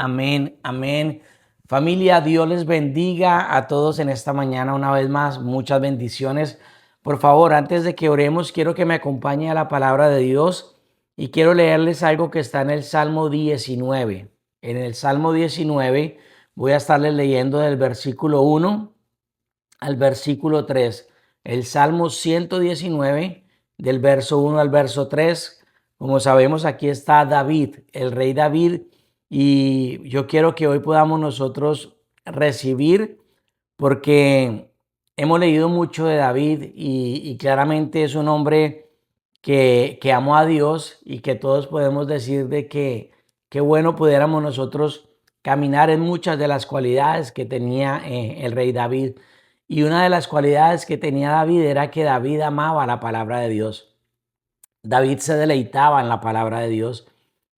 Amén, amén. Familia, Dios les bendiga a todos en esta mañana una vez más. Muchas bendiciones. Por favor, antes de que oremos, quiero que me acompañe a la palabra de Dios y quiero leerles algo que está en el Salmo 19. En el Salmo 19 voy a estarles leyendo del versículo 1 al versículo 3. El Salmo 119 del verso 1 al verso 3. Como sabemos, aquí está David, el rey David, y yo quiero que hoy podamos nosotros recibir, porque hemos leído mucho de David y claramente es un hombre que amó a Dios y que todos podemos decir de que qué bueno pudiéramos nosotros caminar en muchas de las cualidades que tenía el rey David. Y una de las cualidades que tenía David era que David amaba la palabra de Dios. David se deleitaba en la palabra de Dios.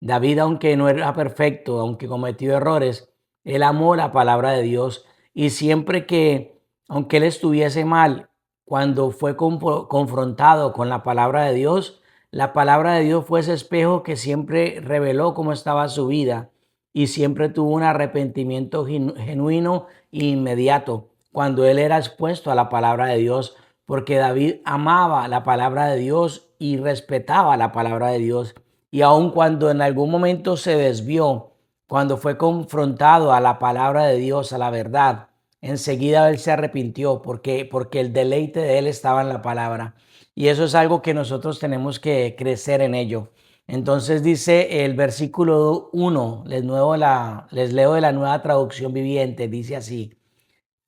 David, aunque no era perfecto, aunque cometió errores, él amó la palabra de Dios. Y siempre que, aunque él estuviese mal, cuando fue confrontado con la palabra de Dios, la palabra de Dios fue ese espejo que siempre reveló cómo estaba su vida y siempre tuvo un arrepentimiento genuino e inmediato cuando él era expuesto a la palabra de Dios, porque David amaba la palabra de Dios y respetaba la palabra de Dios. Y aun cuando en algún momento se desvió, cuando fue confrontado a la palabra de Dios, a la verdad, enseguida él se arrepintió porque el deleite de él estaba en la palabra. Y eso es algo que nosotros tenemos que crecer en ello. Entonces dice el versículo 1, les leo de la Nueva Traducción Viviente, dice así: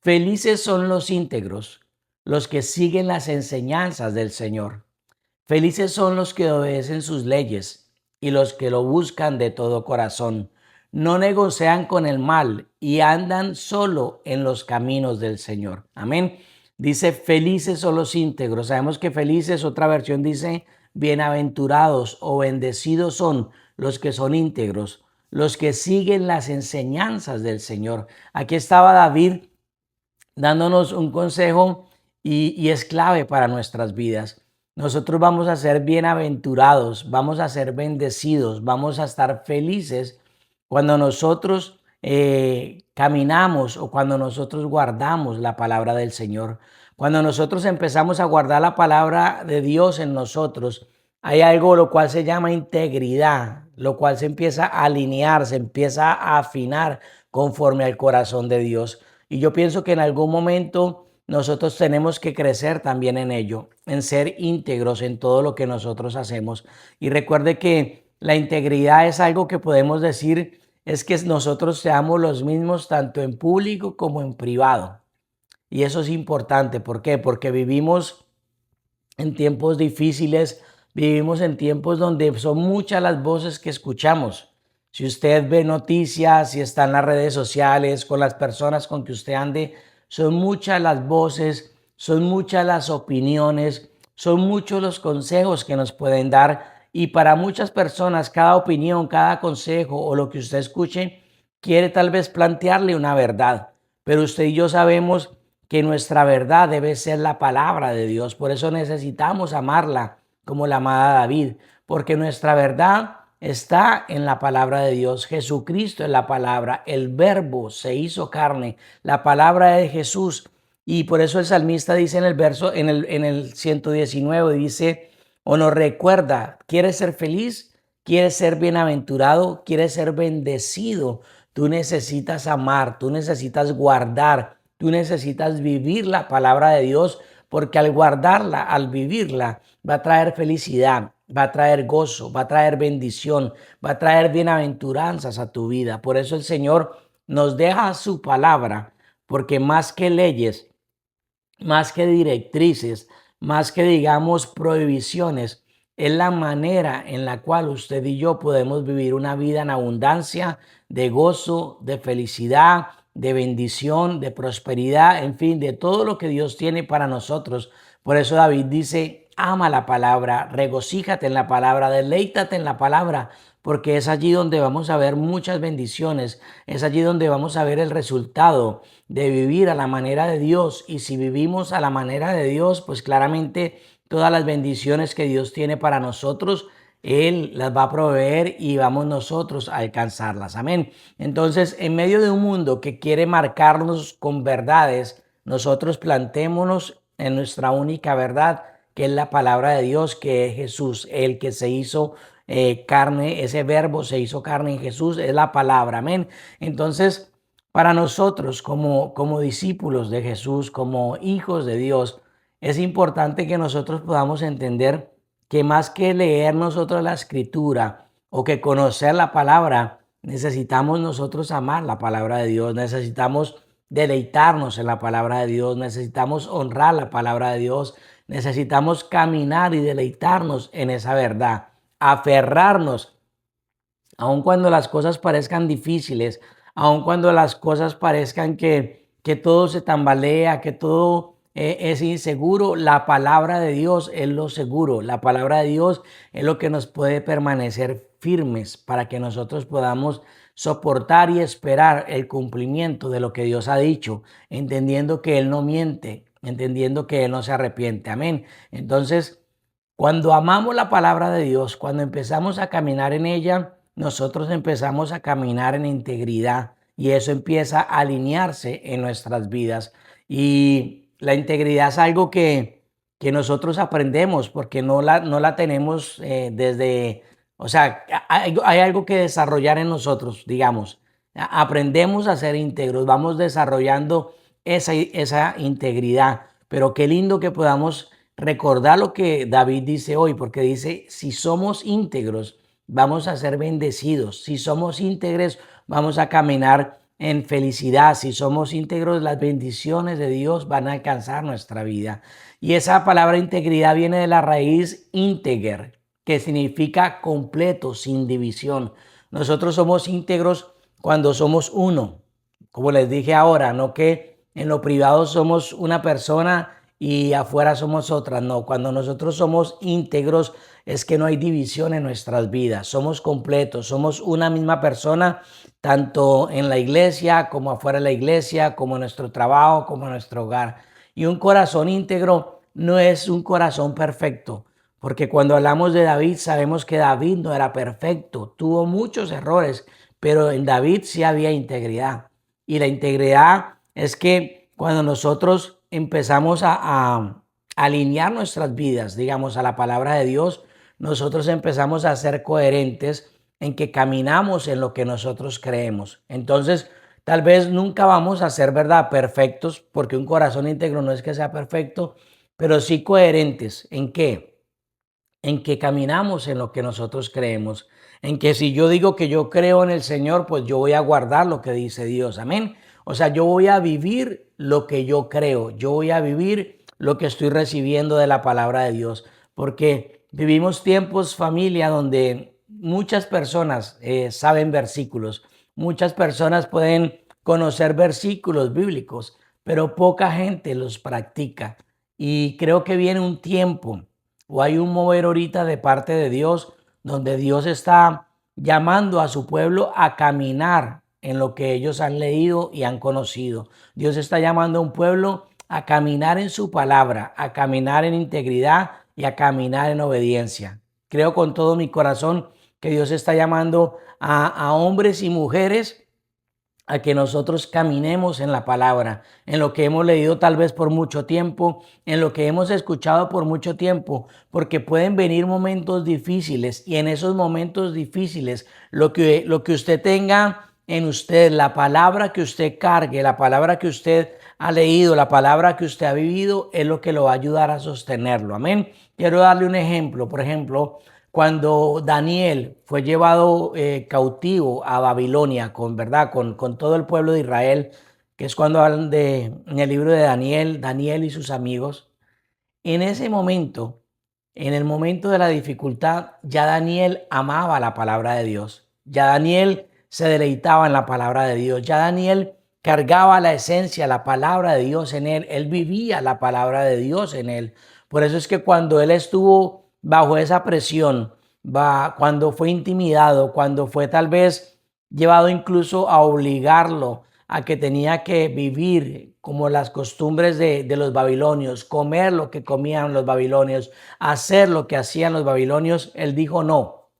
Felices son los íntegros, los que siguen las enseñanzas del Señor. Felices son los que obedecen sus leyes y los que lo buscan de todo corazón. No negocian con el mal y andan solo en los caminos del Señor. Amén. Dice, felices son los íntegros. Sabemos que felices, otra versión dice, bienaventurados o bendecidos son los que son íntegros, los que siguen las enseñanzas del Señor. Aquí estaba David dándonos un consejo y es clave para nuestras vidas. Nosotros vamos a ser bienaventurados, vamos a ser bendecidos, vamos a estar felices cuando nosotros caminamos o cuando nosotros guardamos la palabra del Señor. Cuando nosotros empezamos a guardar la palabra de Dios en nosotros, hay algo lo cual se llama integridad, lo cual se empieza a alinear, se empieza a afinar conforme al corazón de Dios. Y yo pienso que en algún momento nosotros tenemos que crecer también en ello, en ser íntegros en todo lo que nosotros hacemos. Y recuerde que la integridad es algo que podemos decir es que nosotros seamos los mismos tanto en público como en privado. Y eso es importante. ¿Por qué? Porque vivimos en tiempos difíciles, vivimos en tiempos donde son muchas las voces que escuchamos. Si usted ve noticias, si está en las redes sociales, con las personas con que usted ande, son muchas las voces, son muchas las opiniones, son muchos los consejos que nos pueden dar. Y para muchas personas, cada opinión, cada consejo o lo que usted escuche, quiere tal vez plantearle una verdad. Pero usted y yo sabemos que nuestra verdad debe ser la palabra de Dios. Por eso necesitamos amarla como la amada David, porque nuestra verdad está en la palabra de Dios. Jesucristo es la palabra, el verbo se hizo carne, la palabra de Jesús. Y por eso el salmista dice en el verso, en el 119, dice, o nos recuerda, ¿quieres ser feliz? ¿Quieres ser bienaventurado? ¿Quieres ser bendecido? Tú necesitas amar, tú necesitas guardar, tú necesitas vivir la palabra de Dios, porque al guardarla, al vivirla, va a traer felicidad, va a traer gozo, va a traer bendición, va a traer bienaventuranzas a tu vida. Por eso el Señor nos deja su palabra, porque más que leyes, más que directrices, más que digamos prohibiciones, es la manera en la cual usted y yo podemos vivir una vida en abundancia, de gozo, de felicidad, de bendición, de prosperidad, en fin, de todo lo que Dios tiene para nosotros. Por eso David dice, ama la palabra, regocíjate en la palabra, deleítate en la palabra, porque es allí donde vamos a ver muchas bendiciones, es allí donde vamos a ver el resultado de vivir a la manera de Dios. Y si vivimos a la manera de Dios, pues claramente todas las bendiciones que Dios tiene para nosotros Él las va a proveer y vamos nosotros a alcanzarlas. Amén. Entonces, en medio de un mundo que quiere marcarnos con verdades, nosotros plantémonos en nuestra única verdad, que es la palabra de Dios, que es Jesús, el que se hizo carne, ese verbo se hizo carne en Jesús, es la palabra. Amén. Entonces, para nosotros como discípulos de Jesús, como hijos de Dios, es importante que nosotros podamos entender que más que leer nosotros la escritura o que conocer la palabra, necesitamos nosotros amar la palabra de Dios, necesitamos deleitarnos en la palabra de Dios, necesitamos honrar la palabra de Dios, necesitamos caminar y deleitarnos en esa verdad, aferrarnos aun cuando las cosas parezcan difíciles, aun cuando las cosas parezcan que todo se tambalea, que todo es inseguro, la palabra de Dios es lo seguro. La palabra de Dios es lo que nos puede permanecer firmes para que nosotros podamos soportar y esperar el cumplimiento de lo que Dios ha dicho, entendiendo que Él no miente, entendiendo que Él no se arrepiente. Amén. Entonces, cuando amamos la palabra de Dios, cuando empezamos a caminar en ella, nosotros empezamos a caminar en integridad y eso empieza a alinearse en nuestras vidas. Y la integridad es algo que nosotros aprendemos porque no la tenemos desde, o sea, hay algo que desarrollar en nosotros, digamos. Aprendemos a ser íntegros, vamos desarrollando esa integridad, pero qué lindo que podamos recordar lo que David dice hoy, porque dice, si somos íntegros, vamos a ser bendecidos. Si somos íntegros, vamos a caminar en felicidad. Si somos íntegros, las bendiciones de Dios van a alcanzar nuestra vida. Y esa palabra integridad viene de la raíz ínteger, que significa completo, sin división. Nosotros somos íntegros cuando somos uno. Como les dije ahora, no que en lo privado somos una persona y afuera somos otras. No, cuando nosotros somos íntegros es que no hay división en nuestras vidas. Somos completos, somos una misma persona, tanto en la iglesia como afuera de la iglesia, como en nuestro trabajo, como en nuestro hogar. Y un corazón íntegro no es un corazón perfecto, porque cuando hablamos de David sabemos que David no era perfecto, tuvo muchos errores, pero en David sí había integridad. Y la integridad es que cuando nosotros empezamos a alinear nuestras vidas, digamos, a la palabra de Dios, nosotros empezamos a ser coherentes en que caminamos en lo que nosotros creemos. Entonces, tal vez nunca vamos a ser, ¿verdad?, perfectos, porque un corazón íntegro no es que sea perfecto, pero sí coherentes. ¿En qué? En que caminamos en lo que nosotros creemos, en que si yo digo que yo creo en el Señor, pues yo voy a guardar lo que dice Dios, amén. O sea, yo voy a vivir lo que yo creo, yo voy a vivir lo que estoy recibiendo de la palabra de Dios, porque vivimos tiempos, familia, donde muchas personas saben versículos, muchas personas pueden conocer versículos bíblicos, pero poca gente los practica. Y creo que viene un tiempo o hay un mover ahorita de parte de Dios donde Dios está llamando a su pueblo a caminar en lo que ellos han leído y han conocido. Dios está llamando a un pueblo a caminar en su palabra, a caminar en integridad y a caminar en obediencia. Creo con todo mi corazón que Dios está llamando a hombres y mujeres a que nosotros caminemos en la palabra, en lo que hemos leído tal vez por mucho tiempo, en lo que hemos escuchado por mucho tiempo, porque pueden venir momentos difíciles y en esos momentos difíciles lo que usted tenga en usted, la palabra que usted cargue, la palabra que usted ha leído, la palabra que usted ha vivido, es lo que lo va a ayudar a sostenerlo. Amén. Quiero darle un ejemplo. Por ejemplo, cuando Daniel fue llevado cautivo a Babilonia ¿verdad? Con todo el pueblo de Israel, que es cuando hablan en el libro de Daniel, Daniel y sus amigos, en ese momento, en el momento de la dificultad, ya Daniel amaba la palabra de Dios, ya Daniel se deleitaba en la palabra de Dios, ya Daniel cargaba la esencia, la palabra de Dios en él vivía la palabra de Dios en él. Por eso es que cuando él estuvo bajo esa presión, cuando fue intimidado, cuando fue tal vez llevado incluso a obligarlo a que tenía que vivir como las costumbres de los babilonios, comer lo que comían los babilonios, hacer lo que hacían los babilonios, él dijo no.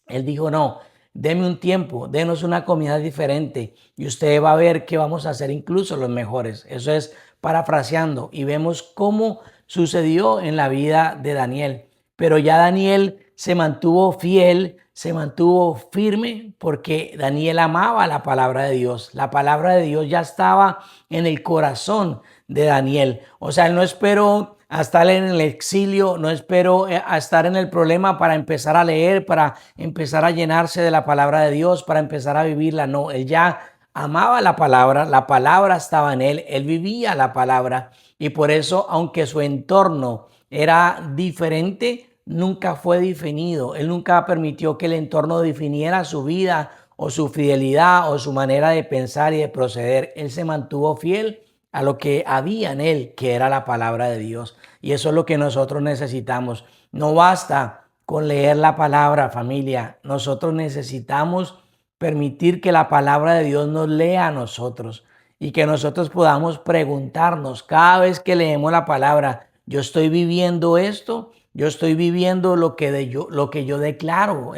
Él dijo, no, deme un tiempo, denos una comida diferente y usted va a ver que vamos a ser incluso los mejores. Eso es parafraseando y vemos cómo sucedió en la vida de Daniel. Pero ya Daniel se mantuvo fiel, se mantuvo firme porque Daniel amaba la palabra de Dios. La palabra de Dios ya estaba en el corazón de Daniel. O sea, él no esperó a estar en el exilio, no espero a estar en el problema para empezar a leer, para empezar a llenarse de la palabra de Dios, para empezar a vivirla. No, él ya amaba la palabra estaba en él, él vivía la palabra y por eso, aunque su entorno era diferente, nunca fue definido. Él nunca permitió que el entorno definiera su vida o su fidelidad o su manera de pensar y de proceder. Él se mantuvo fiel a lo que había en él, que era la palabra de Dios. Y eso es lo que nosotros necesitamos. No basta con leer la palabra, familia. Nosotros necesitamos permitir que la palabra de Dios nos lea a nosotros y que nosotros podamos preguntarnos cada vez que leemos la palabra, ¿yo estoy viviendo esto? ¿Yo estoy viviendo lo que yo declaro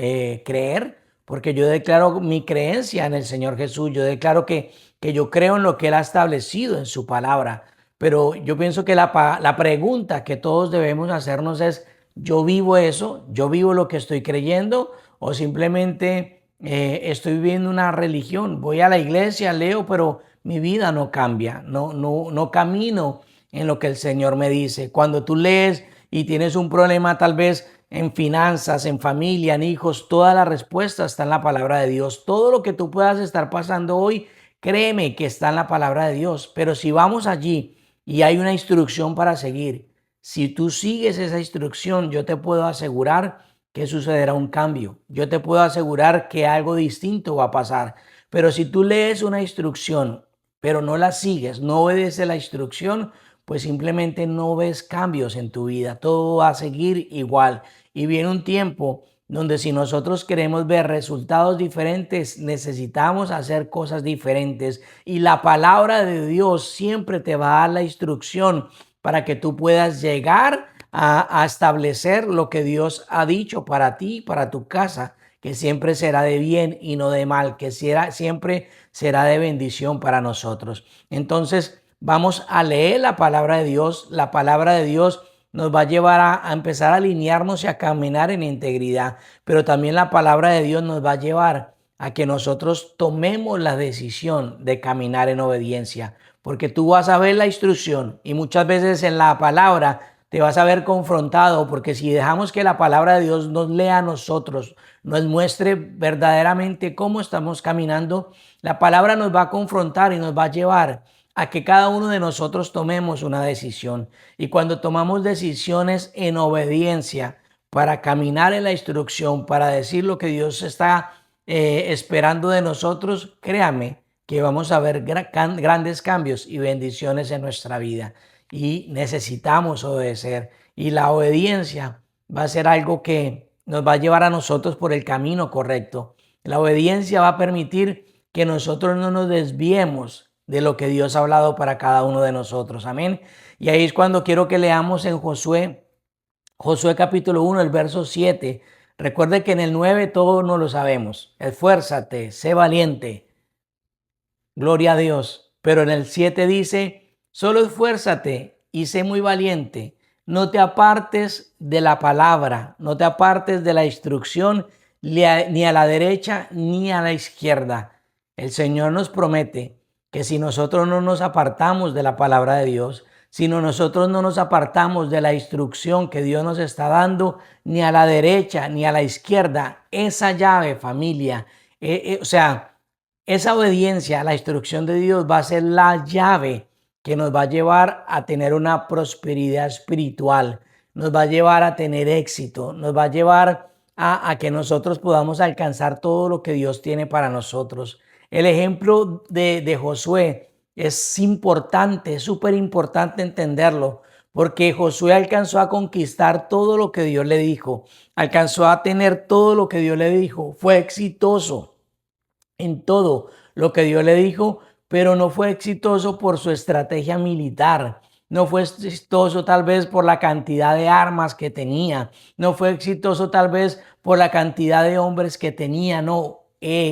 creer? Porque yo declaro mi creencia en el Señor Jesús. Yo declaro que yo creo en lo que Él ha establecido en su palabra. Pero yo pienso que la pregunta que todos debemos hacernos es, ¿yo vivo eso? ¿Yo vivo lo que estoy creyendo? ¿O simplemente estoy viviendo una religión? Voy a la iglesia, leo, pero mi vida no cambia. No camino en lo que el Señor me dice. Cuando tú lees y tienes un problema tal vez en finanzas, en familia, en hijos, toda la respuesta está en la palabra de Dios. Todo lo que tú puedas estar pasando hoy, créeme que está en la palabra de Dios. Pero si vamos allí y hay una instrucción para seguir, si tú sigues esa instrucción, yo te puedo asegurar que sucederá un cambio. Yo te puedo asegurar que algo distinto va a pasar. Pero si tú lees una instrucción, pero no la sigues, no obedeces la instrucción, pues simplemente no ves cambios en tu vida. Todo va a seguir igual. Y viene un tiempo donde si nosotros queremos ver resultados diferentes, necesitamos hacer cosas diferentes. Y la palabra de Dios siempre te va a dar la instrucción para que tú puedas llegar a establecer lo que Dios ha dicho para ti, para tu casa, que siempre será de bien y no de mal, que siempre será de bendición para nosotros. Entonces, vamos a leer la palabra de Dios. La palabra de Dios nos va a llevar a empezar a alinearnos y a caminar en integridad, pero también la palabra de Dios nos va a llevar a que nosotros tomemos la decisión de caminar en obediencia, porque tú vas a ver la instrucción y muchas veces en la palabra te vas a ver confrontado, porque si dejamos que la palabra de Dios nos lea a nosotros, nos muestre verdaderamente cómo estamos caminando, la palabra nos va a confrontar y nos va a llevar a que cada uno de nosotros tomemos una decisión. Y cuando tomamos decisiones en obediencia para caminar en la instrucción, para decir lo que Dios está esperando de nosotros, créame que vamos a ver grandes cambios y bendiciones en nuestra vida. Y necesitamos obedecer. Y la obediencia va a ser algo que nos va a llevar a nosotros por el camino correcto. La obediencia va a permitir que nosotros no nos desviemos de lo que Dios ha hablado para cada uno de nosotros. Amén. Y ahí es cuando quiero que leamos en Josué capítulo 1, el verso 7. Recuerde que en el 9 todos no lo sabemos. Esfuérzate, sé valiente. Gloria a Dios. Pero en el 7 dice, solo esfuérzate y sé muy valiente. No te apartes de la palabra, no te apartes de la instrucción, ni a la derecha ni a la izquierda. El Señor nos promete que si nosotros no nos apartamos de la palabra de Dios, si nosotros no nos apartamos de la instrucción que Dios nos está dando, ni a la derecha ni a la izquierda, esa llave, familia, esa obediencia a la instrucción de Dios va a ser la llave que nos va a llevar a tener una prosperidad espiritual, nos va a llevar a tener éxito, nos va a llevar a que nosotros podamos alcanzar todo lo que Dios tiene para nosotros. El ejemplo de Josué es importante, es súper importante entenderlo, porque Josué alcanzó a conquistar todo lo que Dios le dijo, alcanzó a tener todo lo que Dios le dijo, fue exitoso en todo lo que Dios le dijo, pero no fue exitoso por su estrategia militar. No fue exitoso tal vez por la cantidad de armas que tenía. No fue exitoso tal vez por la cantidad de hombres que tenía. No,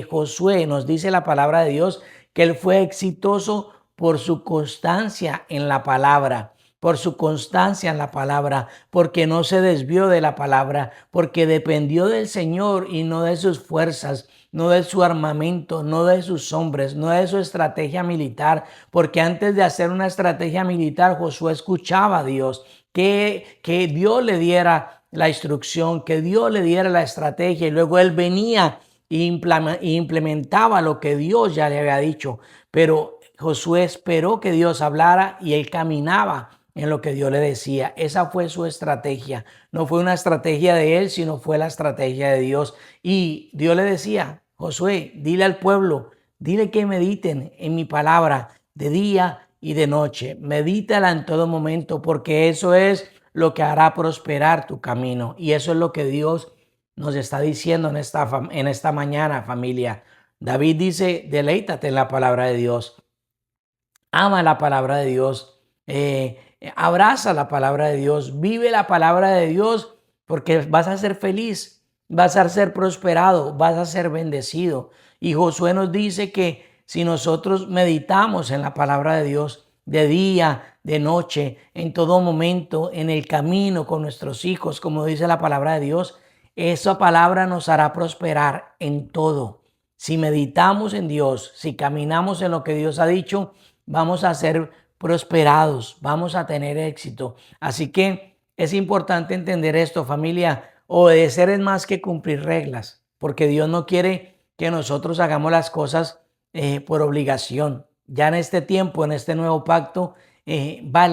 Josué nos dice la palabra de Dios que él fue exitoso por su constancia en la palabra, por su constancia en la palabra, porque no se desvió de la palabra, porque dependió del Señor y no de sus fuerzas, no de su armamento, no de sus hombres, no de su estrategia militar, porque antes de hacer una estrategia militar, Josué escuchaba a Dios, que Dios le diera la instrucción, que Dios le diera la estrategia, y luego él venía e implementaba lo que Dios ya le había dicho. Pero Josué esperó que Dios hablara y él caminaba en lo que Dios le decía. Esa fue su estrategia. No fue una estrategia de él, sino fue la estrategia de Dios. Y Dios le decía: Josué, dile al pueblo, dile que mediten en mi palabra de día y de noche. Medítala en todo momento, porque eso es lo que hará prosperar tu camino. Y eso es lo que Dios nos está diciendo en esta mañana, familia. David dice: deleítate en la palabra de Dios. Ama la palabra de Dios. Abraza la palabra de Dios. Vive la palabra de Dios, porque vas a ser feliz. Vas a ser prosperado. Vas a ser bendecido. Y Josué nos dice que si nosotros meditamos en la palabra de Dios de día, de noche, en todo momento, en el camino con nuestros hijos, como dice la palabra de Dios, esa palabra nos hará prosperar en todo. Si meditamos en Dios, si caminamos en lo que Dios ha dicho, vamos a ser prosperados, vamos a tener éxito. Así que es importante entender esto, familia. Obedecer es más que cumplir reglas, porque Dios no quiere que nosotros hagamos las cosas por obligación. Ya en este tiempo, en este nuevo pacto, va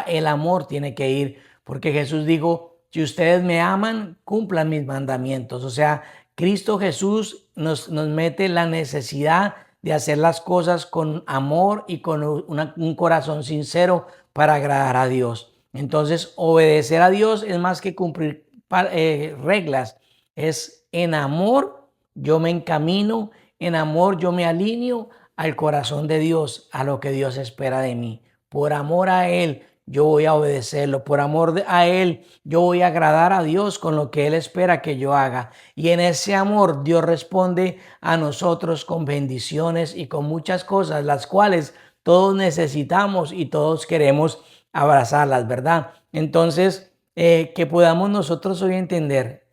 el amor tiene que ir, porque Jesús dijo: si ustedes me aman, cumplan mis mandamientos. O sea, Cristo Jesús nos mete la necesidad de hacer las cosas con amor y con un corazón sincero para agradar a Dios. Entonces, obedecer a Dios es más que cumplir reglas. Es en amor yo me encamino, en amor yo me alineo al corazón de Dios, a lo que Dios espera de mí. Por amor a Él, yo voy a obedecerlo. Por amor a Él, yo voy a agradar a Dios con lo que Él espera que yo haga. Y en ese amor, Dios responde a nosotros con bendiciones y con muchas cosas, las cuales todos necesitamos y todos queremos abrazarlas, ¿verdad? Entonces, que podamos nosotros hoy entender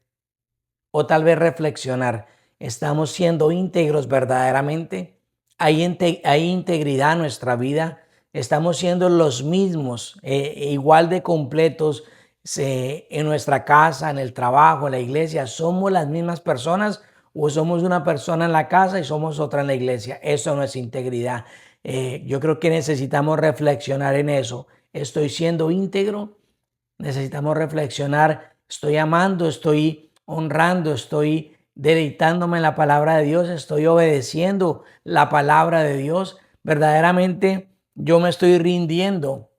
o tal vez reflexionar: ¿estamos siendo íntegros verdaderamente? ¿Hay integridad en nuestra vida? ¿Estamos siendo los mismos, igual de completos en nuestra casa, en el trabajo, en la iglesia? ¿Somos las mismas personas o somos una persona en la casa y somos otra en la iglesia? Eso no es integridad. Yo creo que necesitamos reflexionar en eso. ¿Estoy siendo íntegro? Necesitamos reflexionar: ¿estoy amando? ¿Estoy honrando? ¿Estoy deleitándome en la palabra de Dios? ¿Estoy obedeciendo la palabra de Dios? Verdaderamente yo me estoy rindiendo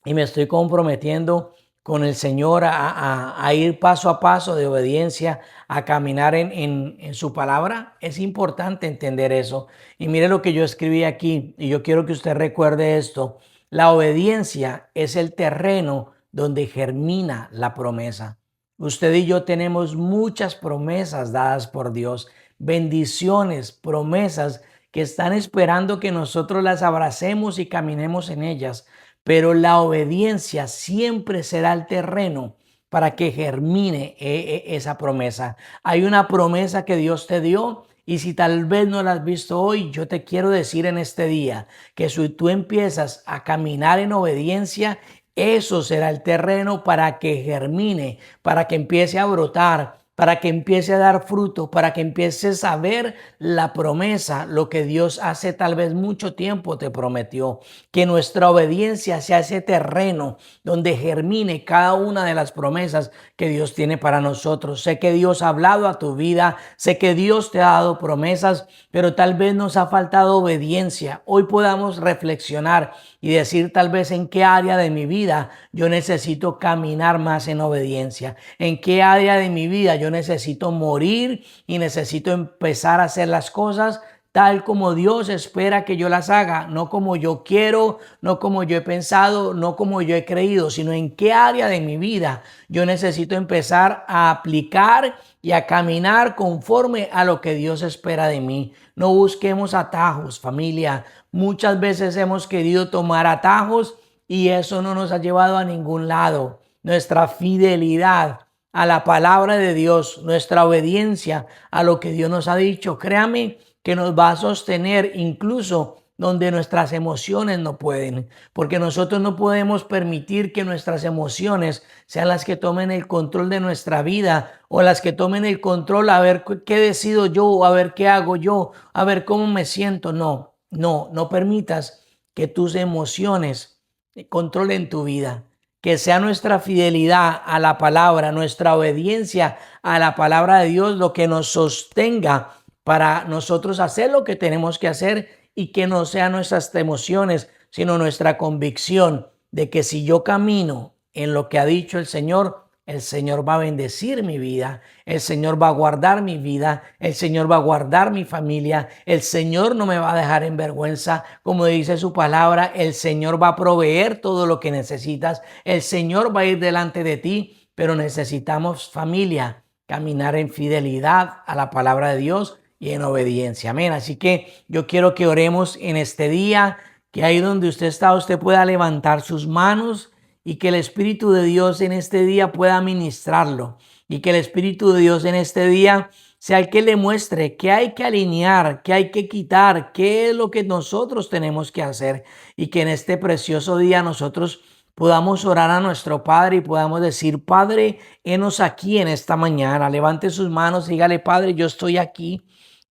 y me estoy comprometiendo con el Señor a ir paso a paso de obediencia, a caminar en su palabra. Es importante entender eso. Y mire lo que yo escribí aquí, y yo quiero que usted recuerde esto: la obediencia es el terreno donde germina la promesa. Usted y yo tenemos muchas promesas dadas por Dios, bendiciones, promesas que están esperando que nosotros las abracemos y caminemos en ellas. Pero la obediencia siempre será el terreno para que germine esa promesa. Hay una promesa que Dios te dio, y si tal vez no la has visto hoy, yo te quiero decir en este día que si tú empiezas a caminar en obediencia, eso será el terreno para que germine, para que empiece a brotar, para que empiece a dar fruto, para que empieces a ver la promesa, lo que Dios hace tal vez mucho tiempo te prometió. Que nuestra obediencia sea ese terreno donde germine cada una de las promesas que Dios tiene para nosotros. Sé que Dios ha hablado a tu vida, sé que Dios te ha dado promesas, pero tal vez nos ha faltado obediencia. Hoy podamos reflexionar y decir: tal vez en qué área de mi vida yo necesito caminar más en obediencia, en qué área de mi vida yo necesito morir y necesito empezar a hacer las cosas tal como Dios espera que yo las haga, no como yo quiero, no como yo he pensado, no como yo he creído, sino en qué área de mi vida yo necesito empezar a aplicar y a caminar conforme a lo que Dios espera de mí. No busquemos atajos, familia. Muchas veces hemos querido tomar atajos y eso no nos ha llevado a ningún lado. Nuestra fidelidad a la palabra de Dios, nuestra obediencia a lo que Dios nos ha dicho, créame que nos va a sostener incluso donde nuestras emociones no pueden, porque nosotros no podemos permitir que nuestras emociones sean las que tomen el control de nuestra vida o las que tomen el control a ver qué decido yo, a ver qué hago yo, a ver cómo me siento. No permitas que tus emociones controlen tu vida. Que sea nuestra fidelidad a la palabra, nuestra obediencia a la palabra de Dios lo que nos sostenga para nosotros hacer lo que tenemos que hacer y que no sean nuestras emociones, sino nuestra convicción de que si yo camino en lo que ha dicho el Señor va a bendecir mi vida, el Señor va a guardar mi vida, el Señor va a guardar mi familia, el Señor no me va a dejar en vergüenza, como dice su palabra, el Señor va a proveer todo lo que necesitas, el Señor va a ir delante de ti, pero necesitamos, familia, caminar en fidelidad a la palabra de Dios y en obediencia. Amén. Así que yo quiero que oremos en este día, que ahí donde usted está, usted pueda levantar sus manos y que el Espíritu de Dios en este día pueda ministrarlo y que el Espíritu de Dios en este día sea el que le muestre qué hay que alinear, qué hay que quitar, qué es lo que nosotros tenemos que hacer y que en este precioso día nosotros podamos orar a nuestro Padre y podamos decir: Padre, henos aquí en esta mañana. Levante sus manos y dígale: Padre, yo estoy aquí.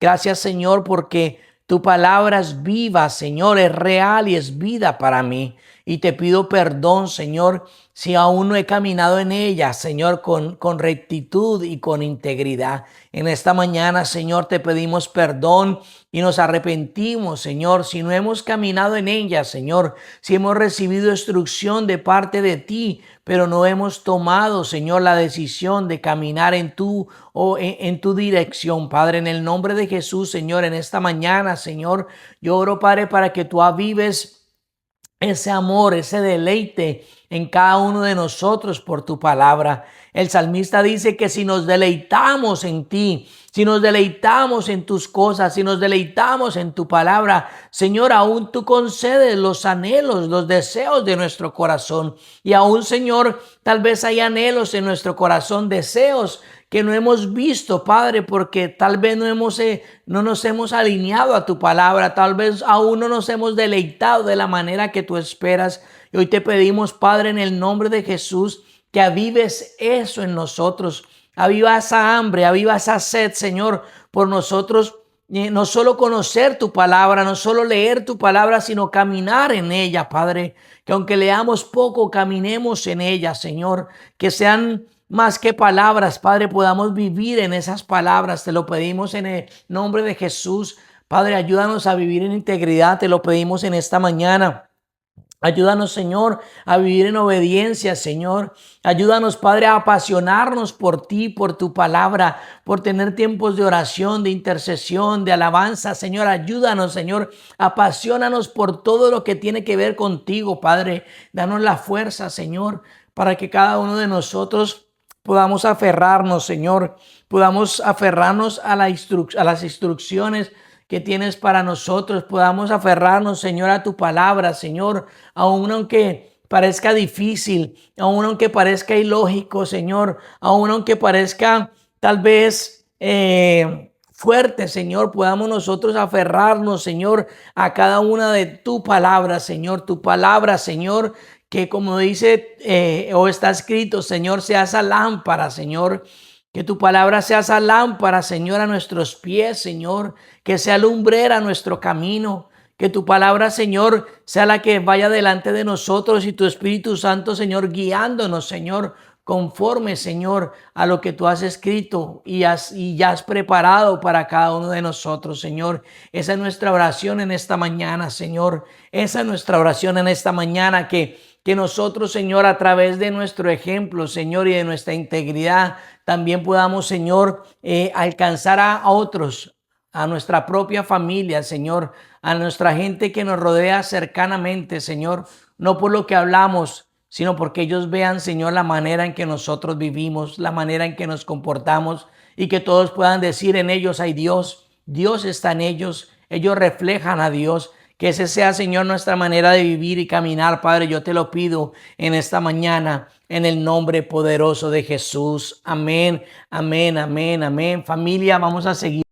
Gracias, Señor, porque tu palabra es viva, Señor, es real y es vida para mí. Y te pido perdón, Señor, si aún no he caminado en ella, Señor, con rectitud y con integridad. En esta mañana, Señor, te pedimos perdón y nos arrepentimos, Señor, si no hemos caminado en ella, Señor, si hemos recibido instrucción de parte de ti, pero no hemos tomado, Señor, la decisión de caminar en tu dirección, Padre, en el nombre de Jesús, Señor, en esta mañana, Señor, yo oro, Padre, para que tú avives ese amor, ese deleite en cada uno de nosotros por tu palabra. El salmista dice que si nos deleitamos en ti, si nos deleitamos en tus cosas, si nos deleitamos en tu palabra, Señor, aún tú concedes los anhelos, los deseos de nuestro corazón. Y aún, Señor, tal vez hay anhelos en nuestro corazón, deseos que no hemos visto, Padre, porque tal vez no nos hemos alineado a tu palabra, tal vez aún no nos hemos deleitado de la manera que tú esperas. Y hoy te pedimos, Padre, en el nombre de Jesús, que avives eso en nosotros, aviva esa hambre, aviva esa sed, Señor, por nosotros. No solo conocer tu palabra, no solo leer tu palabra, sino caminar en ella, Padre. Que aunque leamos poco, caminemos en ella, Señor. Que sean más que palabras, Padre, podamos vivir en esas palabras. Te lo pedimos en el nombre de Jesús. Padre, ayúdanos a vivir en integridad. Te lo pedimos en esta mañana. Ayúdanos, Señor, a vivir en obediencia, Señor. Ayúdanos, Padre, a apasionarnos por ti, por tu palabra, por tener tiempos de oración, de intercesión, de alabanza. Señor, ayúdanos, Señor. Apasionanos por todo lo que tiene que ver contigo, Padre. Danos la fuerza, Señor, para que cada uno de nosotros podamos aferrarnos, Señor. Podamos aferrarnos a las instrucciones que tienes para nosotros, podamos aferrarnos, Señor, a tu palabra, Señor, aun aunque parezca difícil, aun aunque parezca ilógico, Señor, aun aunque parezca tal vez fuerte, Señor, podamos nosotros aferrarnos, Señor, a cada una de tu palabra, Señor, que como dice o está escrito, Señor, sea esa lámpara, Señor. Que tu palabra sea esa lámpara, Señor, a nuestros pies, Señor. Que sea lumbrera a nuestro camino. Que tu palabra, Señor, sea la que vaya delante de nosotros y tu Espíritu Santo, Señor, guiándonos, Señor, conforme, Señor, a lo que tú has escrito y ya has preparado para cada uno de nosotros, Señor. Esa es nuestra oración en esta mañana, Señor. Esa es nuestra oración en esta mañana, que nosotros, Señor, a través de nuestro ejemplo, Señor, y de nuestra integridad, también podamos, Señor, alcanzar a otros, a nuestra propia familia, Señor, a nuestra gente que nos rodea cercanamente, Señor, no por lo que hablamos, sino porque ellos vean, Señor, la manera en que nosotros vivimos, la manera en que nos comportamos y que todos puedan decir en ellos hay Dios, Dios está en ellos reflejan a Dios. Que ese sea, Señor, nuestra manera de vivir y caminar, Padre. Yo te lo pido en esta mañana, en el nombre poderoso de Jesús. Amén, amén, amén, amén. Familia, vamos a seguir.